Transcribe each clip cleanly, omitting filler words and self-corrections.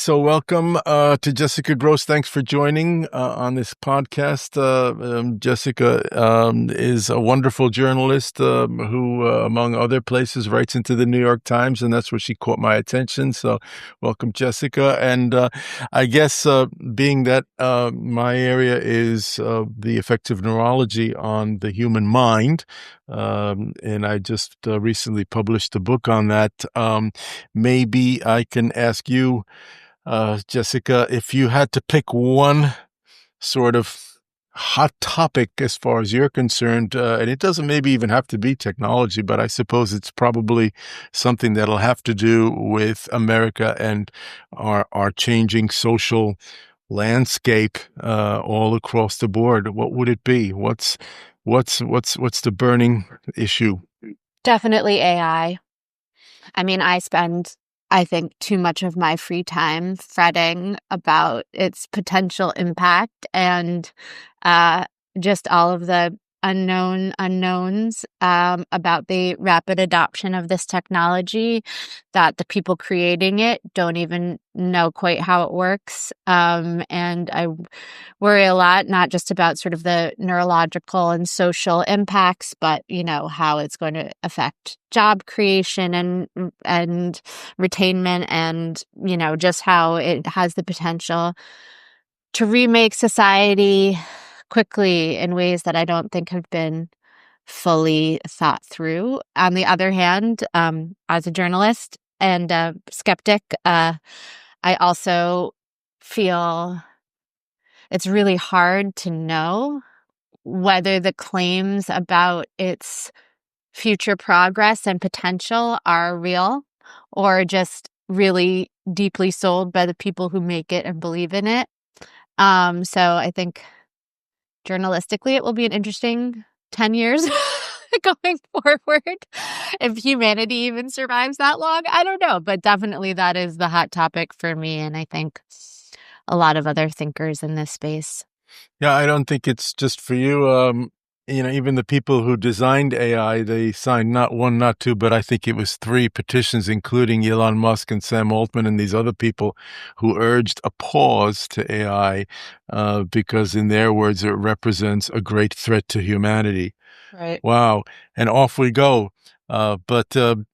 So welcome to Jessica Grose. Thanks for joining on this podcast. Jessica is a wonderful journalist who, among other places, writes into the New York Times, and that's where she caught my attention. So welcome, Jessica. And I guess being that my area is the effect of neurology on the human mind, and I just recently published a book on that, maybe I can ask you, Jessica, if you had to pick one sort of hot topic as far as you're concerned, and it doesn't maybe even have to be technology, but I suppose it's probably something that'll have to do with America and our changing social landscape all across the board. What would it be? What's the burning issue? Definitely AI. I mean, I think, too much of my free time fretting about its potential impact and just all of the unknowns about the rapid adoption of this technology, that the people creating it don't even know quite how it works. And I worry a lot, not just about sort of the neurological and social impacts, but, how it's going to affect job creation and retainment, and, just how it has the potential to remake society quickly in ways that I don't think have been fully thought through. On the other hand, as a journalist and a skeptic, I also feel it's really hard to know whether the claims about its future progress and potential are real or just really deeply sold by the people who make it and believe in it. So I think journalistically, it will be an interesting 10 years going forward. If humanity even survives that long, I don't know. But definitely that is the hot topic for me, and I think a lot of other thinkers in this space. Yeah, I don't think it's just for you. Even the people who designed AI, they signed not one, not two, but I think it was 3 petitions, including Elon Musk and Sam Altman and these other people who urged a pause to AI because, in their words, it represents a great threat to humanity. Right. Wow. And off we go. But to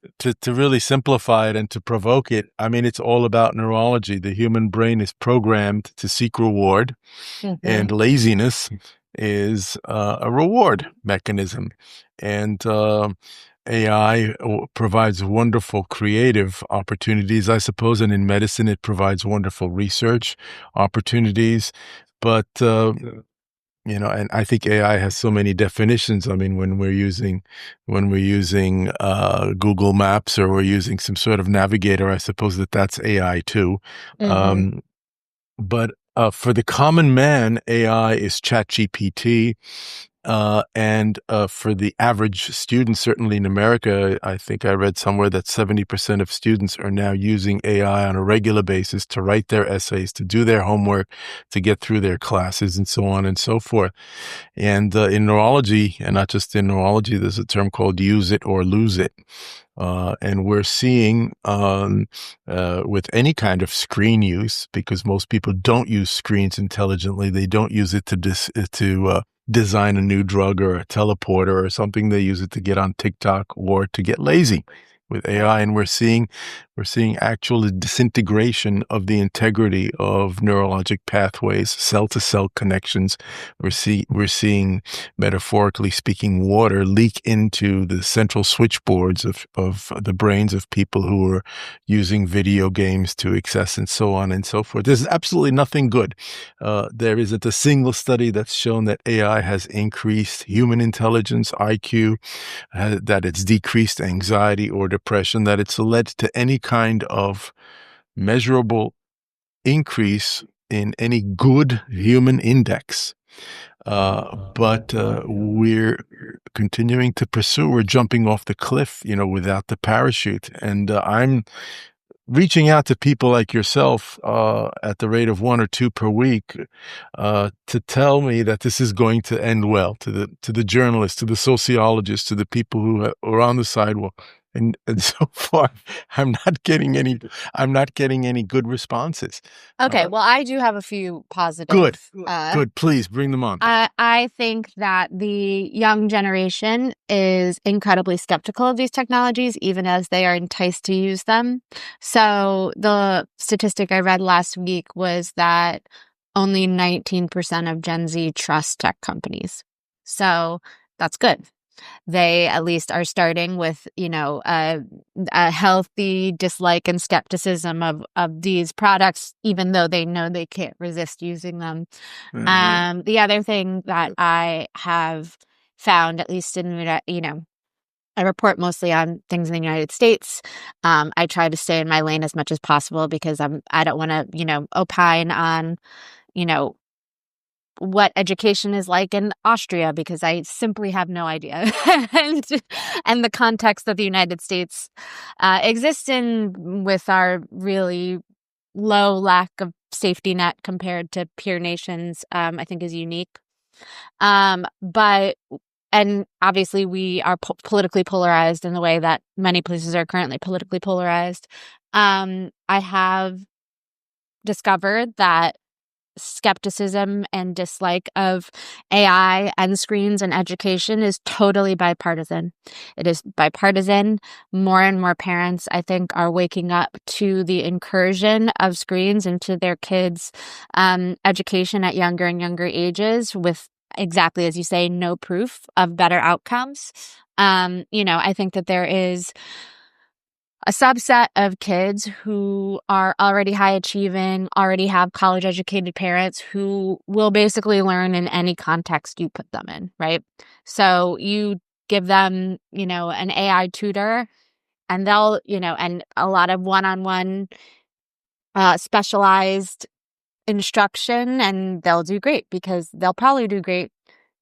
really simplify it and to provoke it, I mean, it's all about neurology. The human brain is programmed to seek reward, and laziness is a reward mechanism. And AI provides wonderful creative opportunities, I suppose. And in medicine, it provides wonderful research opportunities. But and I think AI has so many definitions. I mean, when we're using Google Maps, or we're using some sort of navigator, I suppose that's AI too. But for the common man, AI is ChatGPT. And for the average student, certainly in America, I think I read somewhere that 70% of students are now using AI on a regular basis to write their essays, to do their homework, to get through their classes, and so on and so forth. And in neurology, and not just in neurology, there's a term called use it or lose it. And we're seeing with any kind of screen use, because most people don't use screens intelligently. They don't use it to design a new drug or a teleporter or something. They use it to get on TikTok or to get lazy with AI. And we're seeing actual disintegration of the integrity of neurologic pathways, cell-to-cell connections. We're seeing, metaphorically speaking, water leak into the central switchboards of the brains of people who are using video games to excess, and so on and so forth. There's absolutely nothing good. There isn't a single study that's shown that AI has increased human intelligence, IQ, that it's decreased anxiety or depression, that it's led to any kind of measurable increase in any good human index. But we're continuing to pursue. We're jumping off the cliff, without the parachute. And I'm reaching out to people like yourself at the rate of 1 or 2 per week to tell me that this is going to end well, to the journalists, to the sociologists, to the people who are on the sidewalk. And so far, I'm not getting any. I'm not getting any good responses. Okay, well, I do have a few Good, positive. good. Please bring them on. I think that the young generation is incredibly skeptical of these technologies, even as they are enticed to use them. So the statistic I read last week was that only 19% of Gen Z trust tech companies. So that's good. They at least are starting with, a healthy dislike and skepticism of these products, even though they know they can't resist using them. The other thing that I have found, at least I report mostly on things in the United States. I try to stay in my lane as much as possible because I don't want to, opine on, you know, what education is like in Austria because I simply have no idea. and, and the context that the United States exists in with our really low lack of safety net compared to peer nations, I think is unique. But and obviously we are politically polarized in the way that many places are currently politically polarized. I have discovered that skepticism and dislike of AI and screens and education is totally bipartisan. It is bipartisan. More and more parents, I think, are waking up to the incursion of screens into their kids' education at younger and younger ages with exactly as you say, no proof of better outcomes. I think that there is a subset of kids who are already high achieving, already have college educated parents who will basically learn in any context you put them in, right? So you give them, an AI tutor and they'll, and a lot of one-on-one specialized instruction and they'll do great because they'll probably do great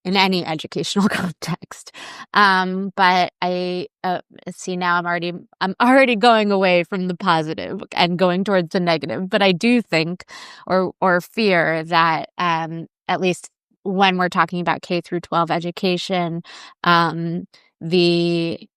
in any educational context. But I see now I'm already going away from the positive and going towards the negative. But I do think or fear that at least when we're talking about K through 12 education, the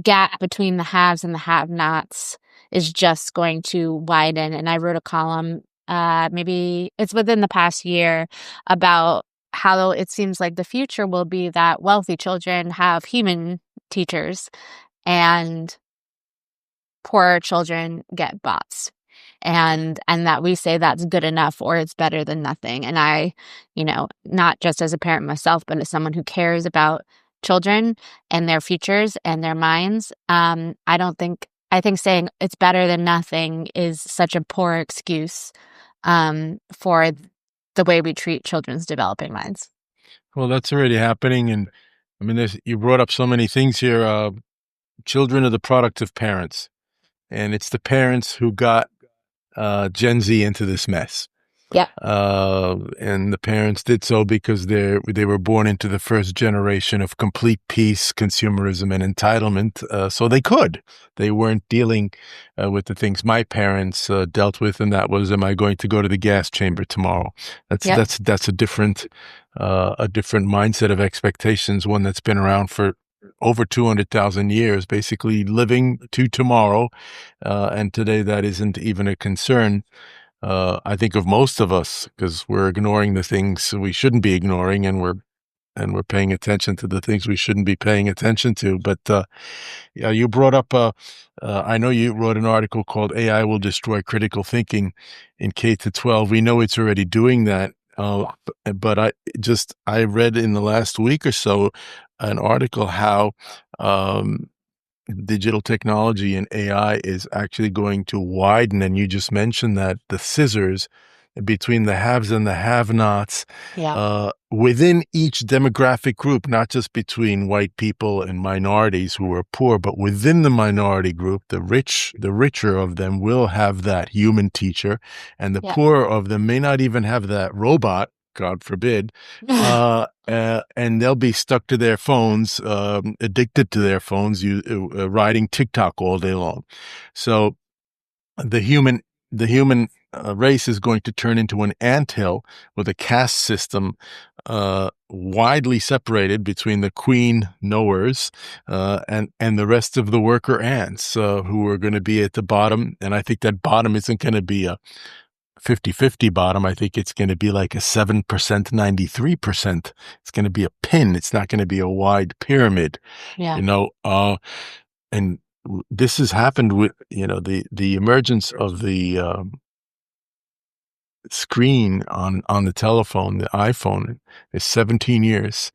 gap between the haves and the have-nots is just going to widen. And I wrote a column, maybe it's within the past year, about how it seems like the future will be that wealthy children have human teachers and poorer children get bots. And that we say that's good enough or it's better than nothing. And I, not just as a parent myself, but as someone who cares about children and their futures and their minds, I think saying it's better than nothing is such a poor excuse for the way we treat children's developing minds. Well, that's already happening, and I mean, you brought up so many things here. Children are the product of parents, and it's the parents who got Gen Z into this mess. Yep. And the parents did so because they were born into the first generation of complete peace, consumerism, and entitlement. So they weren't dealing with the things my parents dealt with, and that was, am I going to go to the gas chamber tomorrow? That's a different mindset of expectations, one that's been around for over 200,000 years, basically living to tomorrow. And today that isn't even a concern. I think of most of us because we're ignoring the things we shouldn't be ignoring, and we're paying attention to the things we shouldn't be paying attention to. But yeah, you brought up. I know you wrote an article called "AI Will Destroy Critical Thinking in K to 12." We know it's already doing that. But I read in the last week or so an article how digital technology and AI is actually going to widen, and you just mentioned that the scissors between the haves and the have-nots within each demographic group, not just between white people and minorities who are poor, but within the minority group, the richer of them will have that human teacher, and the poorer of them may not even have that robot, God forbid, and they'll be stuck to their phones, addicted to their phones, riding TikTok all day long. So the human the human race is going to turn into an anthill with a caste system widely separated between the queen knowers and the rest of the worker ants who are going to be at the bottom. And I think that bottom isn't going to be a 50-50 bottom. I think it's going to be like a 7%, 93%. It's going to be a pin. It's not going to be a wide pyramid, Yeah. And this has happened with, the emergence of the screen on the telephone, the iPhone, is 17 years.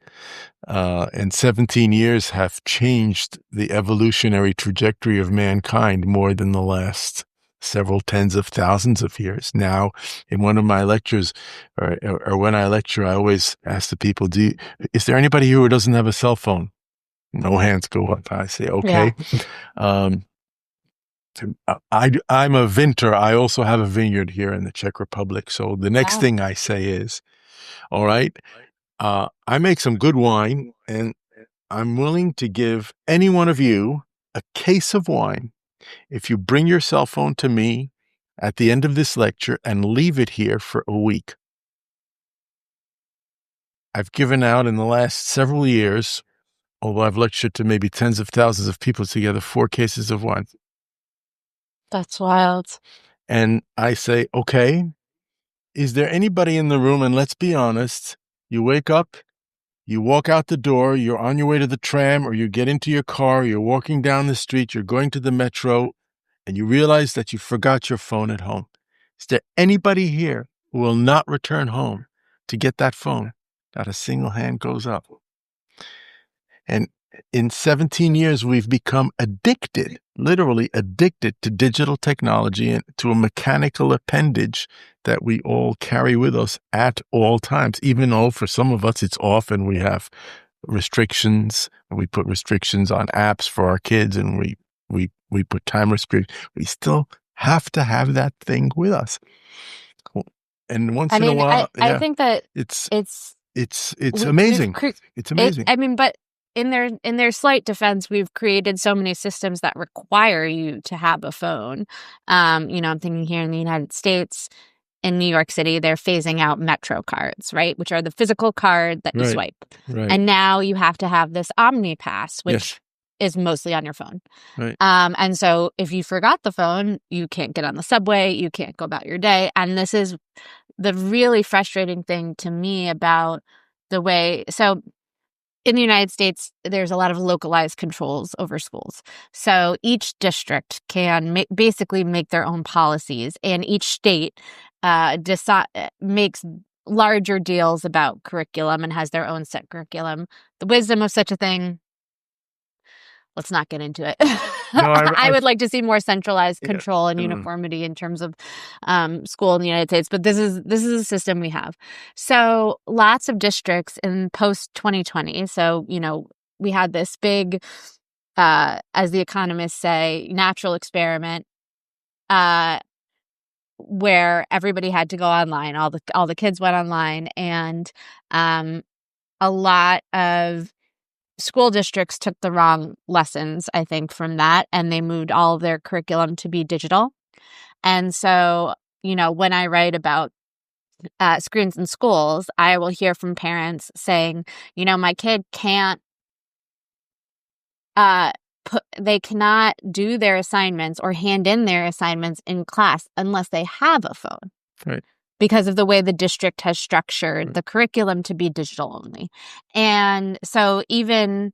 And 17 years have changed the evolutionary trajectory of mankind more than the last several tens of thousands of years. Now, in one of my lectures, or when I lecture, I always ask the people, is there anybody here who doesn't have a cell phone? No hands go up. I say, okay. Yeah. I'm a vinter. I also have a vineyard here in the Czech Republic. So the next Wow. thing I say is, all right, I make some good wine, and I'm willing to give any one of you a case of wine if you bring your cell phone to me at the end of this lecture and leave it here for a week. I've given out in the last several years, although I've lectured to maybe tens of thousands of people together, 4 cases of wine. That's wild. And I say, okay, is there anybody in the room? And let's be honest, you wake up, you walk out the door, you're on your way to the tram, or you get into your car, you're walking down the street, you're going to the metro, and you realize that you forgot your phone at home. Is there anybody here who will not return home to get that phone? Not a single hand goes up. And in 17 years, we've become addicted, literally addicted to digital technology and to a mechanical appendage that we all carry with us at all times, even though for some of us it's off and we have restrictions. We put restrictions on apps for our kids, and we put time restrictions. We still have to have that thing with us. And once in a while, I think that it's we- amazing. we've It's amazing. But in their slight defense, we've created so many systems that require you to have a phone. I'm thinking here in the United States, in New York City, they're phasing out Metro cards, right? Which are the physical card that you swipe. Right. And now you have to have this Omni Pass, which Yes. is mostly on your phone. Right. And so if you forgot the phone, you can't get on the subway, you can't go about your day. And this is the really frustrating thing to me about the way, so in the United States, there's a lot of localized controls over schools. So each district can basically make their own policies, and each state makes larger deals about curriculum and has their own set curriculum. The wisdom of such a thing, let's not get into it. No, I would like to see more centralized control and uniformity in terms of school in the United States, but this is a system we have. So lots of districts in post 2020. So we had this big, as the economists say, natural experiment where everybody had to go online. All the kids went online, and a lot of school districts took the wrong lessons, I think, from that, and they moved all of their curriculum to be digital. And so, when I write about screens in schools, I will hear from parents saying, my kid can't, they cannot do their assignments or hand in their assignments in class unless they have a phone. Right. Because of the way the district has structured the curriculum to be digital only. And so even,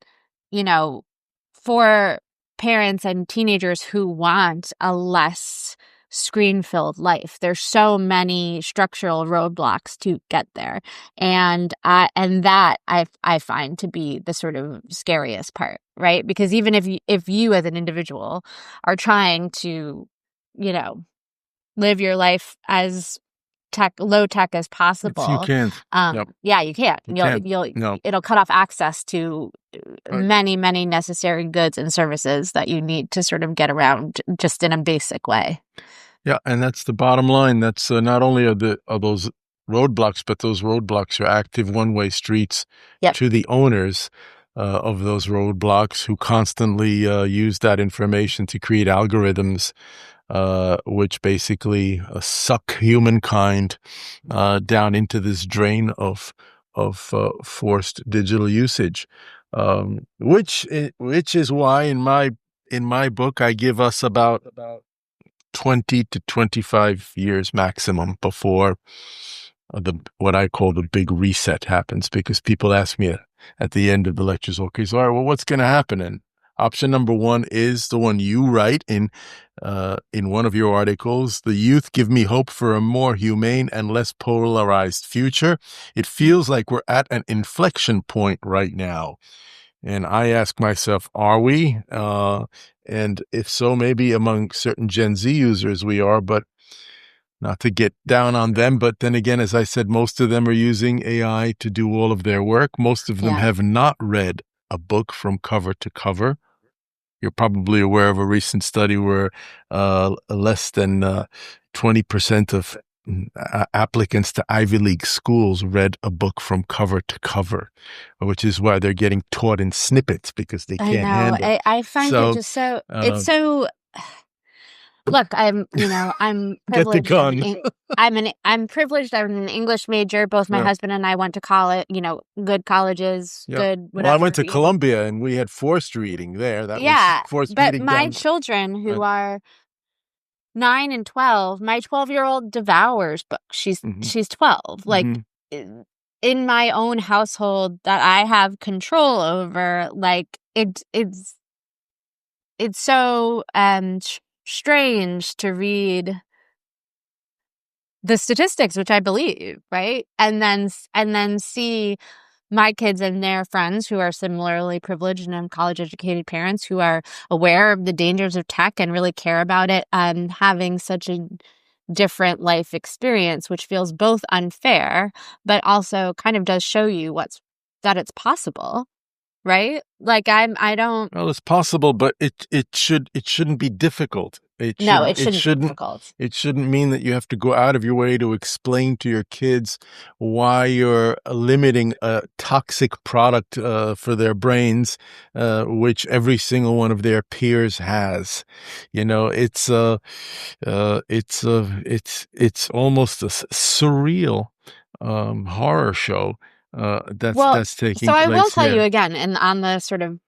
for parents and teenagers who want a less screen-filled life, there's so many structural roadblocks to get there. And that I find to be the sort of scariest part, right? Because even if you as an individual are trying to, live your life as low tech as possible. You can't. Yeah, you can't. No. It'll cut off access to many, many necessary goods and services that you need to sort of get around just in a basic way. Yeah, and that's the bottom line. That's not only are those roadblocks, but those roadblocks are active one-way streets to the owners of those roadblocks, who constantly use that information to create algorithms which basically suck humankind down into this drain of forced digital usage, which is why in my book I give us about 20 to 25 years maximum before what I call the big reset happens, because people ask me at the end of the lectures, okay, so all right, well, what's going to happen? And option number one is the one you write in one of your articles: the youth give me hope for a more humane and less polarized future. It feels like we're at an inflection point right now. And I ask myself, are we? And if so, maybe among certain Gen Z users we are, but not to get down on them. But then again, as I said, most of them are using AI to do all of their work. Most of them Yeah. have not read a book from cover to cover. You're probably aware of a recent study where less than 20% of applicants to Ivy League schools read a book from cover to cover, which is why they're getting taught in snippets because they I can't know. handle. I find it just so, it's so, look, I'm Get the privileged. gun. I'm privileged. I'm an English major. Both my Yeah. husband and I went to college, good colleges, Yeah. good Well, whatever. I went to Columbia and we had forced reading there. That was Yeah, forced but reading my down. children who Right. are 9 and 12, my 12-year-old devours books. She's 12. Like, in my own household that I have control over, like it's so strange to read the statistics, which I believe, right? And then see my kids and their friends who are similarly privileged and college educated parents who are aware of the dangers of tech and really care about it, having such a different life experience, which feels both unfair, but also kind of does show you that it's possible, right? Like I don't. Well, it's possible, but it shouldn't be difficult. No, it shouldn't be difficult. It shouldn't mean that you have to go out of your way to explain to your kids why you're limiting a toxic product for their brains, which every single one of their peers has. It's almost a surreal horror show that's taking so I place. will tell you again, and on the sort of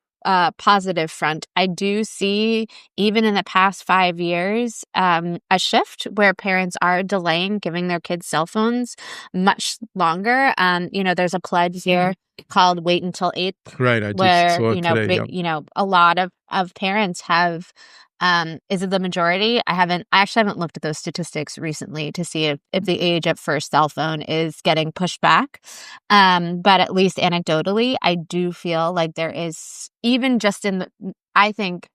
positive front, I do see, even in the past 5 years, a shift where parents are delaying giving their kids cell phones much longer. There's a pledge here called "Wait Until 8th," Right, I just where saw it today. Yep. a lot of parents have. Is it the majority? I actually haven't looked at those statistics recently to see if the age of first cell phone is getting pushed back. But at least anecdotally, I do feel like there is, even just I think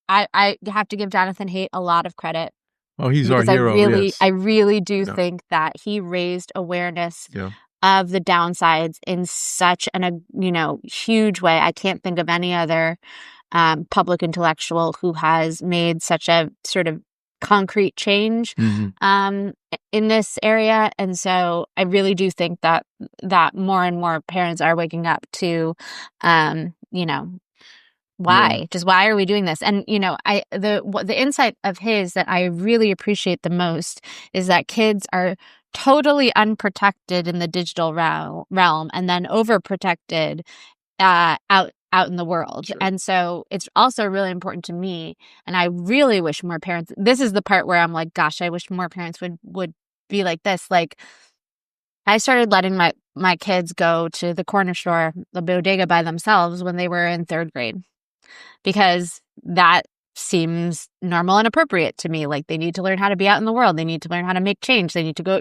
I have to give Jonathan Haidt a lot of credit. Oh, he's our Because hero. Yes. I really do Yeah. think that he raised awareness Yeah. of the downsides in such huge way. I can't think of any other public intellectual who has made such a sort of concrete change in this area. And so I really do think that more and more parents are waking up to, why? Just why are we doing this? And the insight of his that I really appreciate the most is that kids are totally unprotected in the digital realm, and then overprotected out in the world. Sure. And so it's also really important to me, and I really wish more parents, this is the part where I'm like, gosh, I wish more parents would be like this. Like, I started letting my kids go to the corner store, the bodega, by themselves when they were in 3rd grade, because that seems normal and appropriate to me. Like, they need to learn how to be out in the world. They need to learn how to make change. They need to go,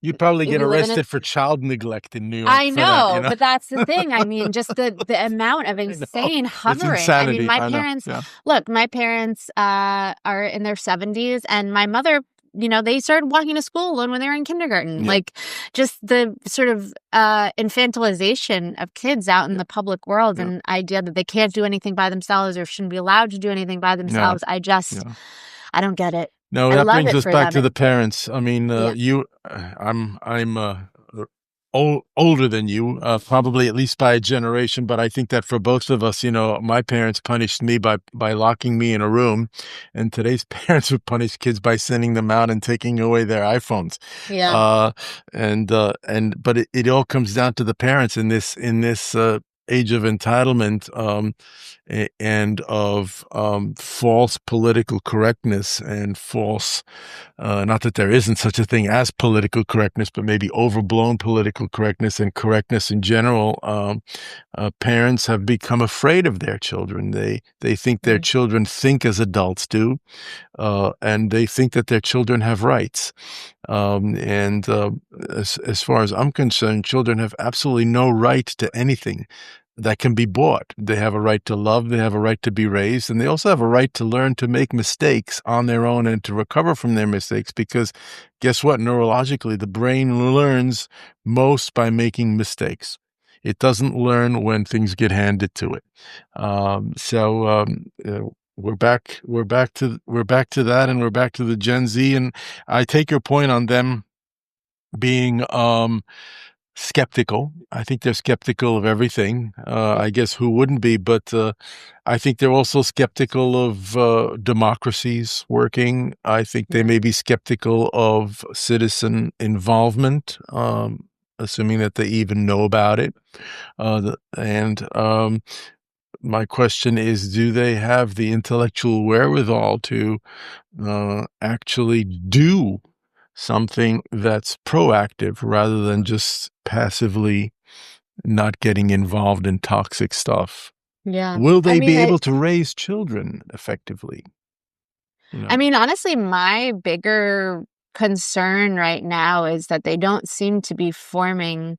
You'd probably get arrested for child neglect in New York. I know, for that, but that's the thing. I mean, just the amount of insane hovering. It's insanity. I mean, my parents, look, my parents are in their 70s, and my mother, they started walking to school alone when they were in kindergarten. Yeah. Like, just the sort of infantilization of kids out in the public world, and idea that they can't do anything by themselves or shouldn't be allowed to do anything by themselves. I don't get it. No, that brings us back to the parents. I mean, I'm older than you, probably at least by a generation. But I think that for both of us, my parents punished me by locking me in a room, and today's parents would punish kids by sending them out and taking away their iPhones. Yeah. Uh, but it all comes down to the parents in this age of entitlement, and of false political correctness and false, not that there isn't such a thing as political correctness, but maybe overblown political correctness and correctness in general. Parents have become afraid of their children. They think their children think as adults do, and they think that their children have rights. And as far as I'm concerned, children have absolutely no right to anything that can be bought. They have a right to love, they have a right to be raised, and they also have a right to learn to make mistakes on their own and to recover from their mistakes, because guess what? Neurologically, the brain learns most by making mistakes. It doesn't learn when things get handed to it. We're back to that, and we're back to the Gen Z. And I take your point on them being skeptical. I think they're skeptical of everything. I guess who wouldn't be? But I think they're also skeptical of democracies working. I think they may be skeptical of citizen involvement, assuming that they even know about it. My question is, do they have the intellectual wherewithal to actually do something that's proactive rather than just passively not getting involved in toxic stuff? Yeah. Will I they be mean, able to raise children effectively? honestly, my bigger concern right now is that they don't seem to be forming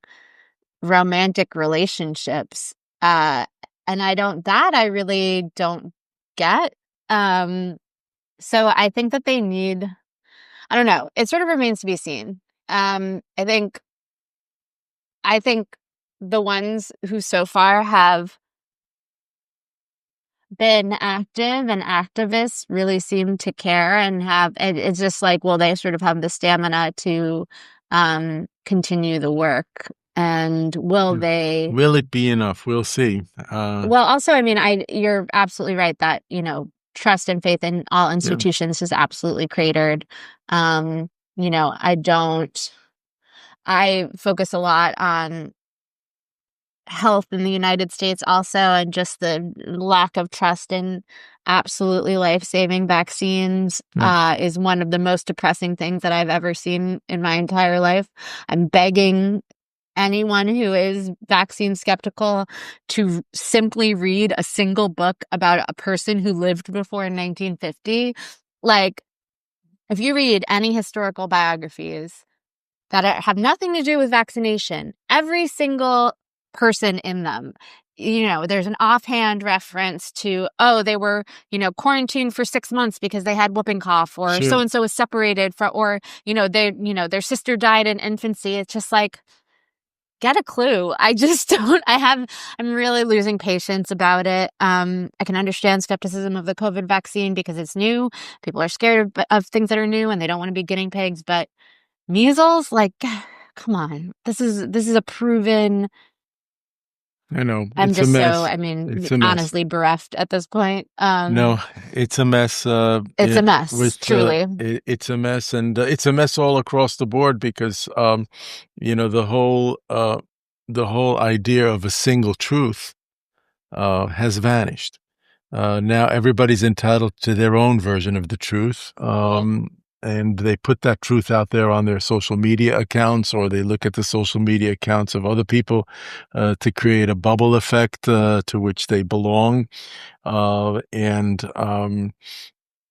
romantic relationships. And I really don't get. So I think that they need, I don't know, it sort of remains to be seen. I think the ones who so far have been active and activists really seem to care and it's just like, well, they sort of have the stamina to continue the work. And will it be enough? We'll see. Well, also, you're absolutely right that, trust and faith in all institutions is absolutely cratered. I focus a lot on health in the United States also, and just the lack of trust in absolutely life-saving vaccines is one of the most depressing things that I've ever seen in my entire life. I'm begging anyone who is vaccine skeptical to simply read a single book about a person who lived before 1950. Like, if you read any historical biographies that have nothing to do with vaccination, every single person in them, there's an offhand reference to, they were, quarantined for 6 months because they had whooping cough, or so-and-so was separated from, or, their sister died in infancy. It's just like, get a clue. I just don't, I'm really losing patience about it. I can understand skepticism of the COVID vaccine because it's new. People are scared of things that are new and they don't want to be guinea pigs, but measles, like, come on. This is a proven. I know. I'm It's a just mess. so, It's a mess. honestly bereft at this point. No, it's a mess. It's a mess, truly. It's a mess, and it's a mess all across the board because, the whole idea of a single truth has vanished. Now everybody's entitled to their own version of the truth. And they put that truth out there on their social media accounts, or they look at the social media accounts of other people to create a bubble effect to which they belong.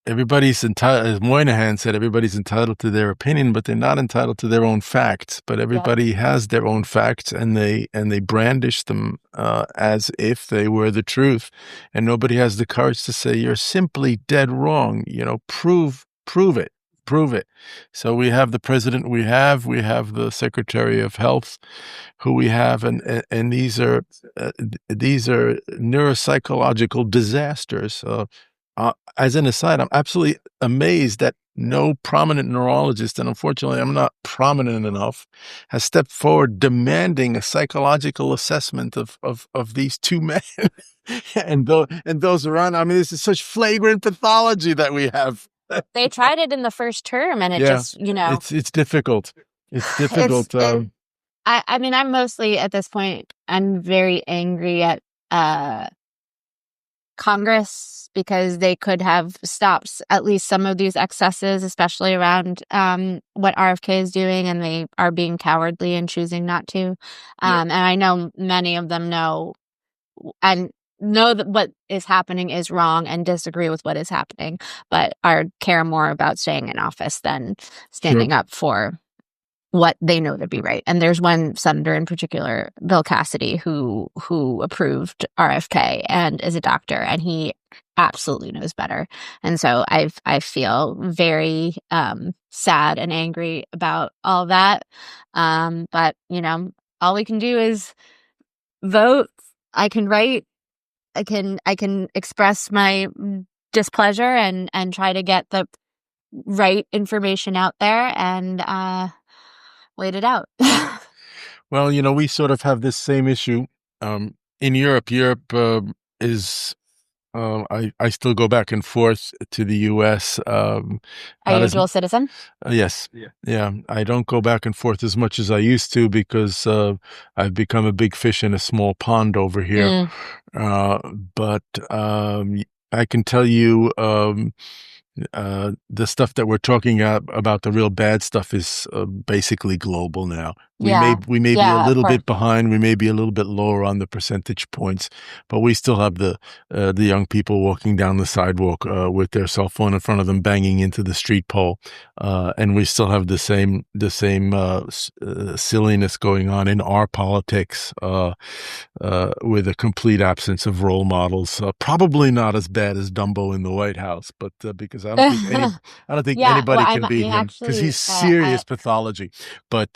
Everybody's entitled, as Moynihan said, everybody's entitled to their opinion, but they're not entitled to their own facts. But everybody has their own facts, and they brandish them as if they were the truth. And nobody has the courage to say, you're simply dead wrong. Prove it. Prove it. So we have the president we have the Secretary of Health who we have, and these are neuropsychological disasters. as an aside, I'm absolutely amazed that no prominent neurologist, and unfortunately I'm not prominent enough, has stepped forward demanding a psychological assessment of these two men and those around. I mean, this is such flagrant pathology that we have. They tried it in the first term, and it Yeah, just, you know, it's difficult. It's difficult. I mean, I'm mostly at this point, I'm very angry at Congress, because they could have stopped at least some of these excesses, especially around what RFK is doing, and they are being cowardly and choosing not to. And I know many of them know and know that what is happening is wrong and disagree with what is happening, but care more about staying in office than standing up for what they know to be right. And there's one senator in particular, Bill Cassidy, who approved RFK and is a doctor, and he absolutely knows better. And so I feel very sad and angry about all that. But you know, all we can do is vote. I can write. I can express my displeasure and try to get the right information out there and wait it out. Well, you know, we sort of have this same issue in Europe. Europe is. I still go back and forth to the U.S. Are you a dual citizen? Yes. Yeah. I don't go back and forth as much as I used to because I've become a big fish in a small pond over here. But I can tell you the stuff that we're talking about, the real bad stuff, is basically global now. We may be a little bit behind. We may be a little bit lower on the percentage points, but we still have the young people walking down the sidewalk with their cell phone in front of them, banging into the street pole, and we still have the same silliness going on in our politics, with a complete absence of role models. Probably not as bad as Dumbo in the White House, but because I don't think anybody can beat him, because he's serious pathology. But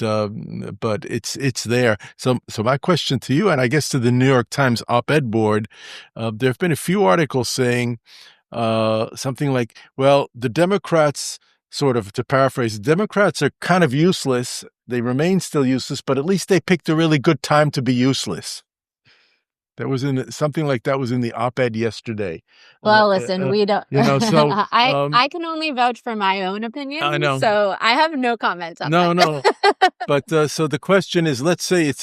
it's there. So my question to you, and I guess to the New York Times op-ed board, there have been a few articles saying something like, well, the Democrats, sort of to paraphrase, Democrats are kind of useless. They remain still useless, but at least they picked a really good time to be useless. That was something like that was in the op-ed yesterday. Well, listen, we don't. You know, so I can only vouch for my own opinion. I know. So I have no comments on that. No. But so the question is, let's say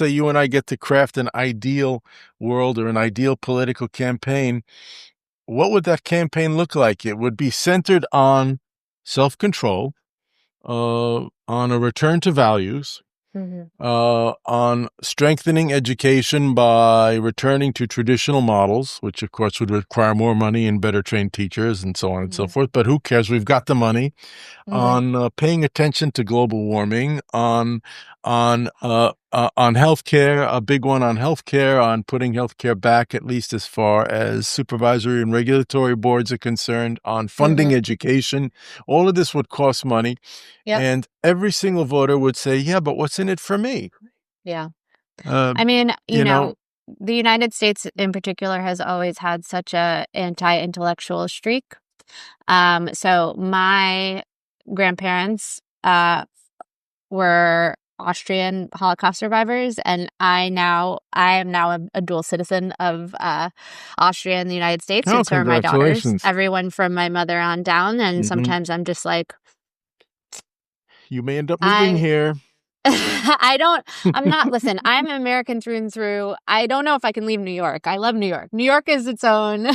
you and I get to craft an ideal world or an ideal political campaign. What would that campaign look like? It would be centered on self-control, on a return to values, on strengthening education by returning to traditional models, which of course would require more money and better trained teachers and so on and so forth. But who cares? We've got the money. On paying attention to global warming, on healthcare, a big one on healthcare, on putting healthcare back, at least as far as supervisory and regulatory boards are concerned, on funding education. All of this would cost money. And every single voter would say, yeah, but what's in it for me? Yeah. I mean, you know, the United States in particular has always had such a anti-intellectual streak. So my grandparents were Austrian Holocaust survivors, and I am now a dual citizen of Austria and the United States, and so are my daughters. Everyone from my mother on down, and sometimes I'm just like, you may end up moving here. I'm not, listen, I'm American through and through. I don't know if I can leave New York. I love New York. New York is its own.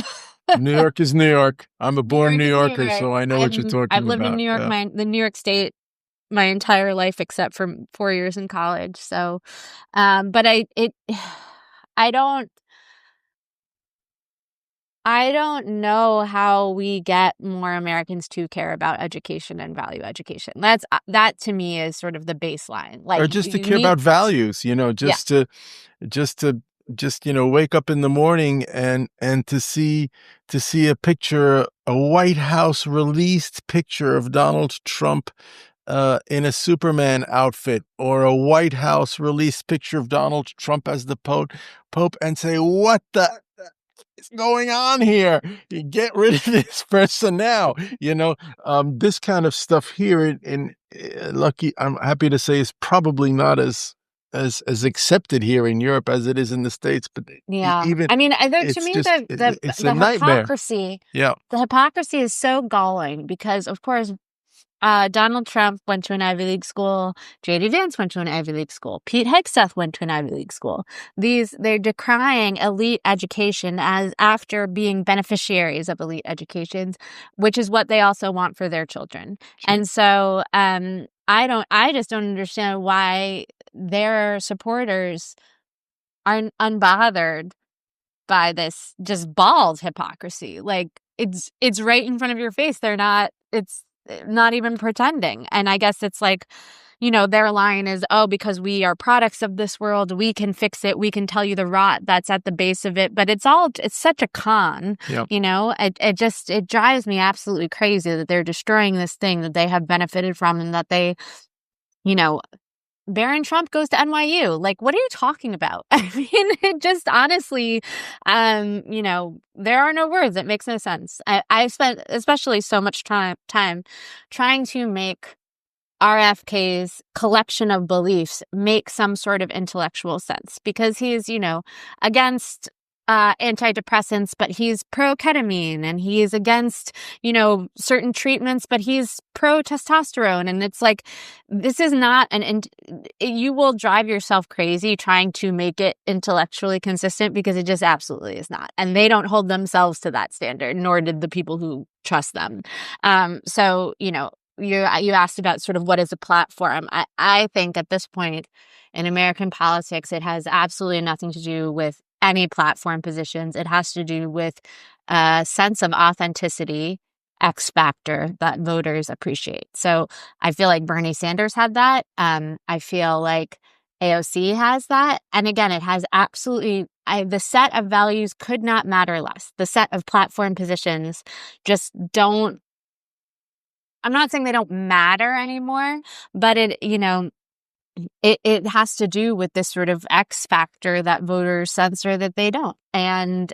New York is New York. I'm a born New Yorker, so I know what you're talking about. I've lived in New York, the New York State, my entire life except for 4 years in college. So, but I don't know how we get more Americans to care about education and value education. That to me is sort of the baseline. Like, or just to care about values, you know, just to you know, wake up in the morning and to see a picture, a White House released picture of Donald Trump in a Superman outfit, or a White House released picture of Donald Trump as the Pope, and say, what the is going on here? You get rid of this person now. This kind of stuff here in Lucky, I'm happy to say, is probably not as accepted here in Europe as it is in the States. But Yeah. even I mean, to it's me, just it's a the nightmare. Yeah, hypocrisy is so galling because, of course, Donald Trump went to an Ivy League school. J.D. Vance went to an Ivy League school. Pete Hegseth went to an Ivy League school. They're decrying elite education as after being beneficiaries of elite educations, which is what they also want for their children. sure. And so, I just don't understand why their supporters are unbothered by this just bald hypocrisy. Like it's right in front of your face. It's not even pretending. And I guess it's like, their line is, oh, because we are products of this world, we can fix it. We can tell you the rot that's at the base of it. But it's such a con, Yeah. It drives me absolutely crazy that they're destroying this thing that they have benefited from and that they, Barron Trump goes to NYU. Like, what are you talking about? I mean, it just honestly, there are no words. It makes no sense. I spent especially so much time trying to make RFK's collection of beliefs make some sort of intellectual sense because he's, against antidepressants, but he's pro ketamine, and he's against, certain treatments, but he's pro testosterone. And it's like, this is not you will drive yourself crazy trying to make it intellectually consistent because it just absolutely is not. And they don't hold themselves to that standard, nor did the people who trust them. So, you asked about sort of what is a platform. I think at this point in American politics, it has absolutely nothing to do with any platform positions. It has to do with a sense of authenticity, X factor that voters appreciate. So I feel like Bernie Sanders had that. I feel like AOC has that. And again, it has absolutely, the set of values could not matter less. The set of platform positions just don't, I'm not saying they don't matter anymore, but it has to do with this sort of X factor that voters sense or that they don't. And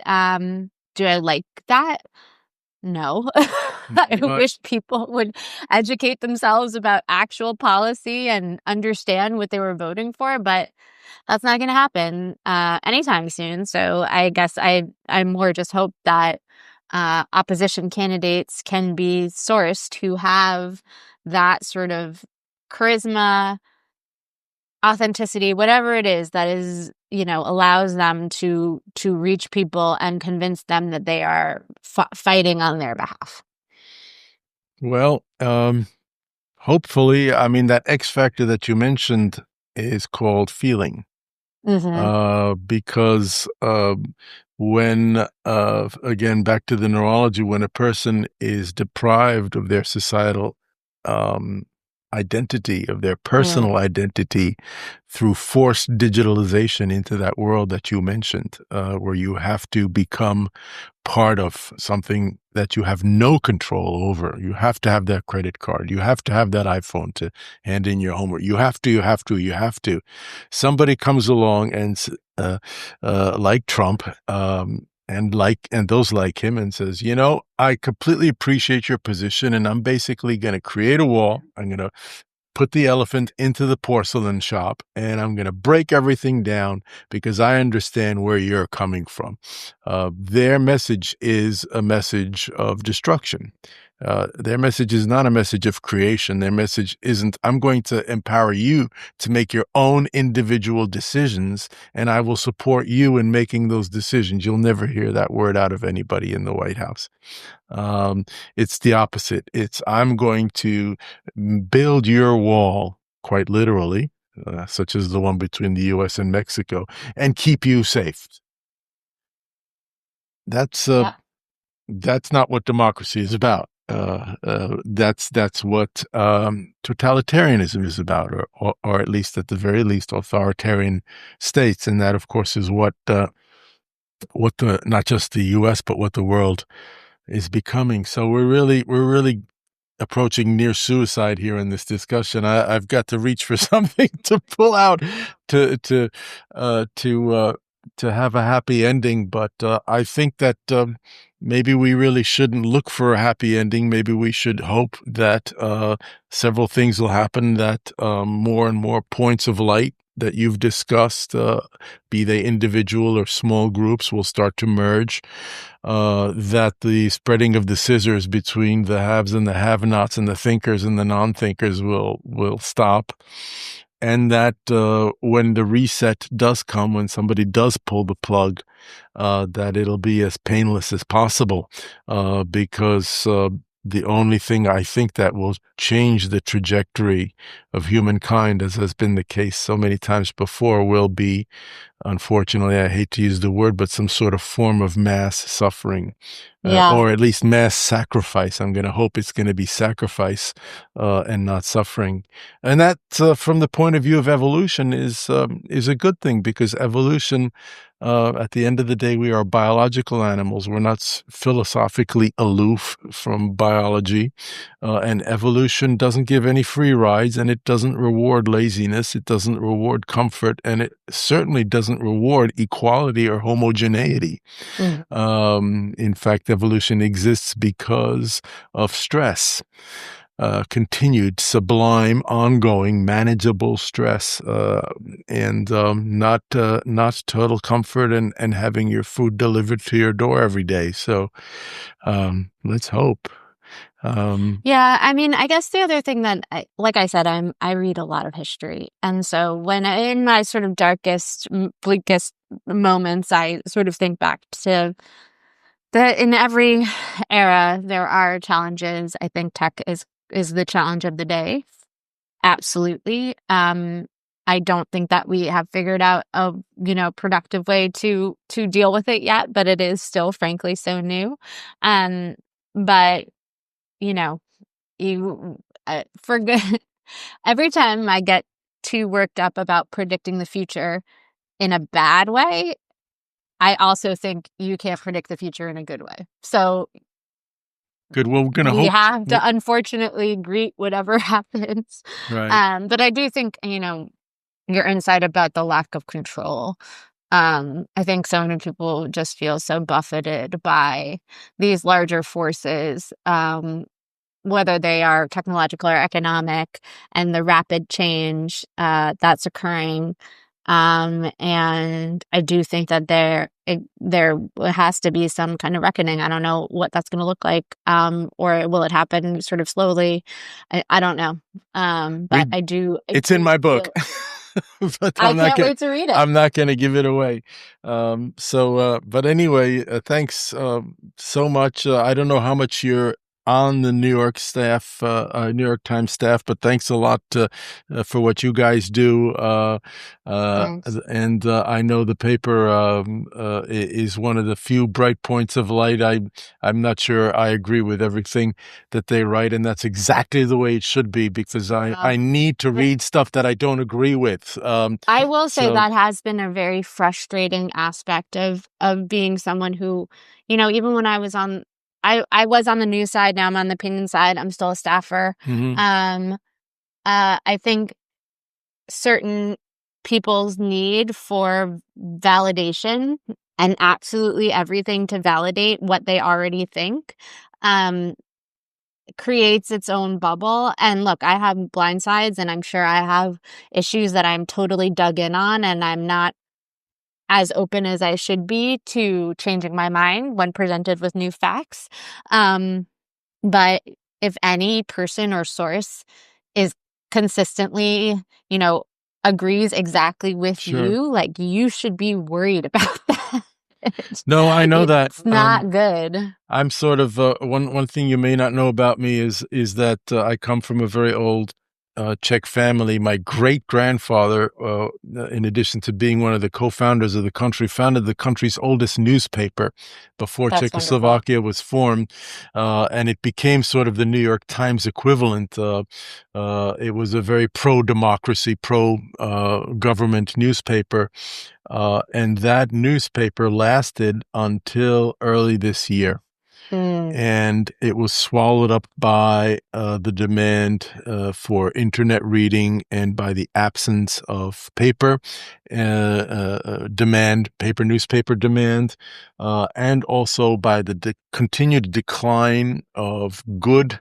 do I like that? No. I wish people would educate themselves about actual policy and understand what they were voting for, but that's not going to happen anytime soon. So I guess I more just hope that opposition candidates can be sourced who have that sort of charisma, authenticity, whatever it is that is, allows them to reach people and convince them that they are fighting on their behalf. Well, hopefully, I mean, that X factor that you mentioned is called feeling. Because when, again, back to the neurology, when a person is deprived of their societal identity, of their personal identity through forced digitalization into that world that you mentioned, where you have to become part of something that you have no control over. You have to have that credit card. You have to have that iPhone to hand in your homework. You have to. Somebody comes along and, like Trump, and those like him, and says, I completely appreciate your position, and I'm basically going to create a wall. I'm going to put the elephant into the porcelain shop, and I'm going to break everything down because I understand where you're coming from. Their message is a message of destruction. Their message is not a message of creation. Their message isn't, I'm going to empower you to make your own individual decisions, and I will support you in making those decisions. You'll never hear that word out of anybody in the White House. It's the opposite. It's, I'm going to build your wall, quite literally, such as the one between the U.S. and Mexico, and keep you safe. That's not what democracy is about. That's what totalitarianism is about, or at least, at the very least, authoritarian states, and that, of course, is what the not just the U.S. but what the world is becoming. So we're really approaching near suicide here in this discussion. I've got to reach for something to pull out to to have a happy ending, but I think that maybe we really shouldn't look for a happy ending. Maybe we should hope that several things will happen, that more and more points of light that you've discussed, be they individual or small groups, will start to merge, that the spreading of the scissors between the haves and the have-nots and the thinkers and the non-thinkers will stop, and that when the reset does come, when somebody does pull the plug, that it'll be as painless as possible, because the only thing I think that will change the trajectory of humankind, as has been the case so many times before, will be, unfortunately, I hate to use the word, but some sort of form of mass suffering, Yeah. or at least mass sacrifice. I'm going to hope it's going to be sacrifice and not suffering. And that, from the point of view of evolution, is a good thing, because evolution, at the end of the day, we are biological animals. We're not philosophically aloof from biology. And evolution doesn't give any free rides, and it doesn't reward laziness. It doesn't reward comfort, and it certainly doesn't reward equality or homogeneity. In fact, evolution exists because of stress. Continued, sublime, ongoing, manageable stress, and not total comfort and having your food delivered to your door every day. So let's hope. Yeah, I mean, I guess the other thing that, like I said, I read a lot of history, and so when in my sort of darkest, bleakest moments, I sort of think back to that in every era there are challenges. I think tech is the challenge of the day. Absolutely. I don't think that we have figured out a productive way to deal with it yet, but it is still frankly so new. But you know, you for good. Every time I get too worked up about predicting the future in a bad way, I also think you can't predict the future in a good way. So Good. Well, we're going to we hope. have to unfortunately greet whatever happens. Right. But I do think, your insight about the lack of control. I think so many people just feel so buffeted by these larger forces, whether they are technological or economic, and the rapid change that's occurring. And I do think that there has to be some kind of reckoning. I don't know what that's going to look like, or will it happen sort of slowly? I don't know. But I do. It's in my book. But I can't wait to read it. I'm not going to give it away. But anyway, thanks so much. I don't know how much you're on the New York Times staff, but thanks a lot for what you guys do. And I know the paper is one of the few bright points of light. I'm not sure I agree with everything that they write, and that's exactly the way it should be, because I need to read stuff that I don't agree with. I will say that has been a very frustrating aspect of being someone who, even when I was on the news side, now I'm on the opinion side, I'm still a staffer. I think certain people's need for validation and absolutely everything to validate what they already think creates its own bubble. And look, I have blind sides, and I'm sure I have issues that I'm totally dug in on, and I'm not as open as I should be to changing my mind when presented with new facts. But if any person or source is consistently, agrees exactly with you, like, you should be worried about that. No, I know that. It's not good. I'm sort of one thing you may not know about me is that I come from a very old Czech family. My great grandfather, in addition to being one of the co-founders of the country, founded the country's oldest newspaper before Czechoslovakia was formed, and it became sort of the New York Times equivalent. It was a very pro-democracy, pro-government newspaper. And that newspaper lasted until early this year. Mm. and it was swallowed up by the demand for internet reading and by the absence of paper demand, paper newspaper demand, and also by the continued decline of good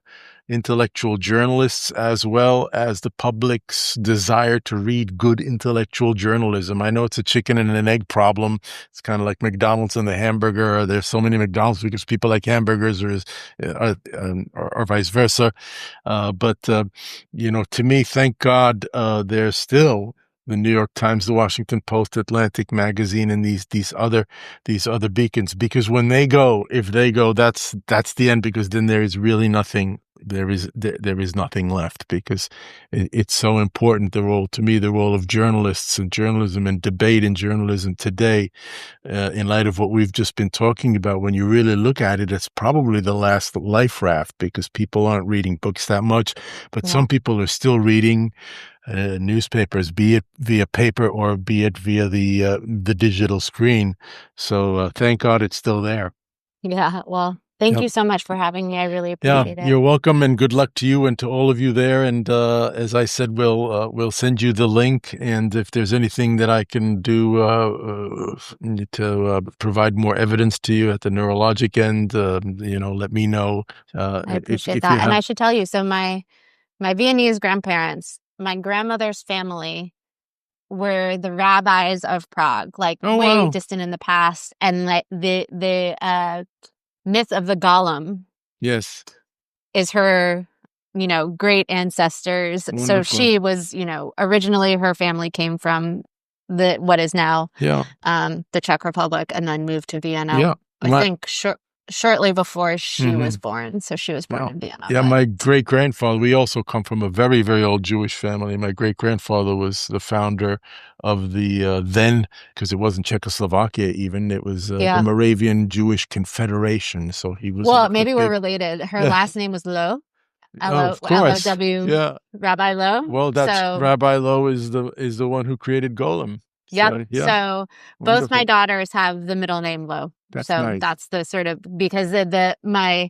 intellectual journalists, as well as the public's desire to read good intellectual journalism. I know it's a chicken and an egg problem. It's kind of like McDonald's and the hamburger. There's so many McDonald's because people like hamburgers, or vice versa. To me, thank God, there's still the New York Times, the Washington Post, Atlantic Magazine, and these other beacons. Because when they go, if they go, that's the end. Because then there is really nothing. There is nothing left, because it's so important. The role of journalists and journalism and debate in journalism today, in light of what we've just been talking about, when you really look at it, it's probably the last life raft, because people aren't reading books that much, but some people are still reading newspapers, be it via paper or be it via the digital screen. So thank God it's still there. Yeah, well, thank you so much for having me. I really appreciate it. You're welcome, and good luck to you and to all of you there. And as I said, we'll send you the link. And if there's anything that I can do to provide more evidence to you at the neurologic end, let me know. I appreciate that. And I should tell you, so my Viennese grandparents, my grandmother's family, were the rabbis of Prague, like way distant in the past, and like the myth of the golem, yes, is her, great ancestors. Wonderful. So she was, originally her family came from what is now the Czech Republic, and then moved to Vienna. Yeah, I think shortly before she was born. So she was born in Vienna. Yeah, my great-grandfather, we also come from a very, very old Jewish family. My great-grandfather was the founder of the then, because it wasn't Czechoslovakia even, it was the Moravian Jewish Confederation. So he was... Well, maybe we're related. Her last name was Low. Of course. L-O-W. Yeah. Rabbi Low. Well, Rabbi Low is the one who created Golem. Yep. So both my daughters have the middle name Low. That's so nice. That's the sort of, because my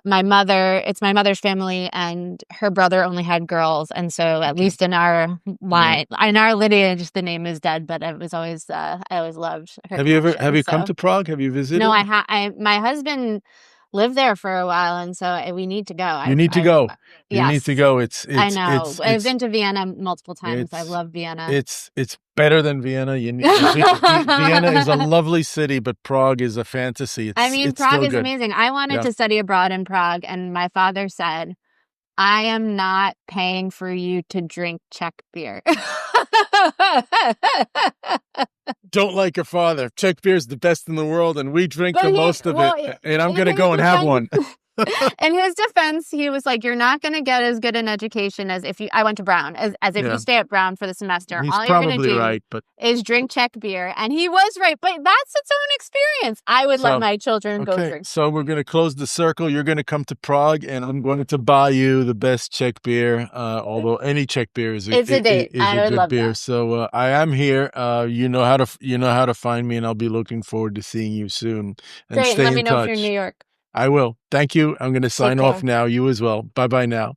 mother, it's my mother's family, and her brother only had girls, and so at least in our line, in our lineage, the name is dead. But it was always I always loved her. Have you come to Prague? Have you visited? No, my husband lived there for a while, and so we need to go. You need to go. You yes. need to go. I know. I've been to Vienna multiple times. I love Vienna. It's better than Vienna. Vienna is a lovely city, but Prague is a fantasy. Prague is amazing. I wanted to study abroad in Prague, and my father said, I am not paying for you to drink Czech beer. Don't like your father. Czech beer is the best in the world, and we drink the most of it. And I'm going to go and have one. In his defense, he was like, you're not going to get as good an education as if I went to Brown, as if you stay at Brown for the semester. He's all you're going to do right, is drink Czech beer. And he was right, but that's its own experience. I would let my children go drink. So we're going to close the circle. You're going to come to Prague, and I'm going to buy you the best Czech beer, although any Czech beer is a good beer. That. So I am here. You know how to find me, and I'll be looking forward to seeing you soon. And Great. stay Let me in know touch. if you're in New York. I will. Thank you. I'm going to sign off now. You as well. Bye-bye now.